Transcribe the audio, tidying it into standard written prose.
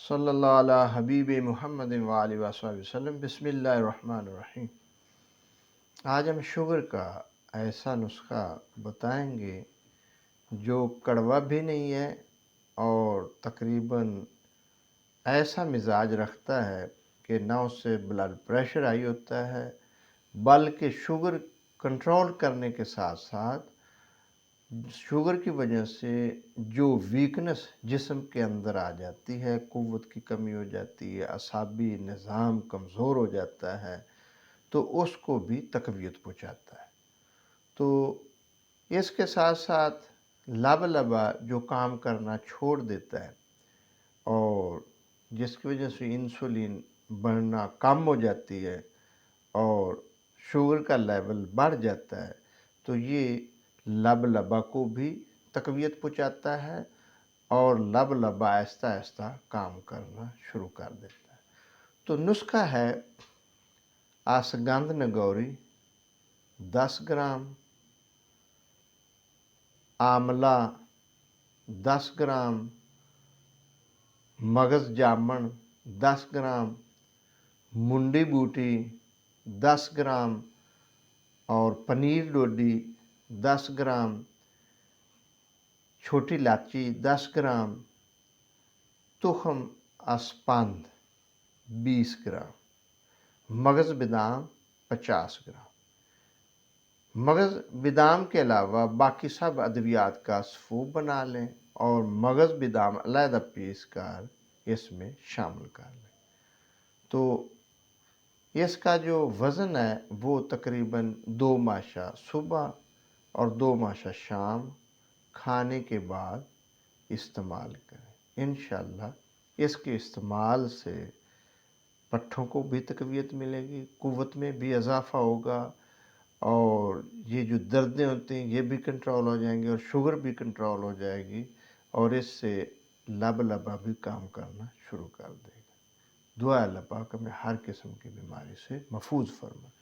صلی اللہ علی حبیب محمد وآلہ وصحبہ وسلم۔ بسم اللہ الرحمن الرحیم۔ آج ہم شوگر کا ایسا نسخہ بتائیں گے جو کڑوا بھی نہیں ہے اور تقریباً ایسا مزاج رکھتا ہے کہ نہ اس سے بلڈ پریشر ہائی ہوتا ہے بلکہ شوگر کنٹرول کرنے کے ساتھ ساتھ شوگر کی وجہ سے جو ویکنس جسم کے اندر آ جاتی ہے، قوت کی کمی ہو جاتی ہے، اعصابی نظام کمزور ہو جاتا ہے، تو اس کو بھی تقویت پہنچاتا ہے۔ تو اس کے ساتھ ساتھ لبا جو کام کرنا چھوڑ دیتا ہے اور جس کی وجہ سے انسولین بڑھنا کم ہو جاتی ہے اور شوگر کا لیول بڑھ جاتا ہے، تو یہ لبا کو بھی تقویت پہنچاتا ہے اور لبا آہستہ آہستہ کام کرنا شروع کر دیتا ہے۔ تو نسخہ ہے آسگند نگوری 10 گرام، آملہ 10 گرام، مغز جامن 10 گرام، منڈی بوٹی 10 گرام اور پنیر ڈوڈی 10 گرام، چھوٹی الائچی 10 گرام، تخم اسپند 20 گرام، مغز بادام 50 گرام۔ مغز بادام کے علاوہ باقی سب ادویات کا سفوف بنا لیں اور مغز بادام علیحدہ پیس کر اس میں شامل کر لیں۔ تو اس کا جو وزن ہے وہ تقریباً 2 ماشا صبح اور 2 ماشا شام کھانے کے بعد استعمال کریں۔ انشاءاللہ اس کے استعمال سے پٹھوں کو بھی تقویت ملے گی، قوت میں بھی اضافہ ہوگا اور یہ جو دردیں ہوتی ہیں یہ بھی کنٹرول ہو جائیں گی اور شوگر بھی کنٹرول ہو جائے گی اور اس سے لبا بھی کام کرنا شروع کر دے گا۔ دعا اللہ پاک ہمیں ہر قسم کی بیماری سے محفوظ فرمائے۔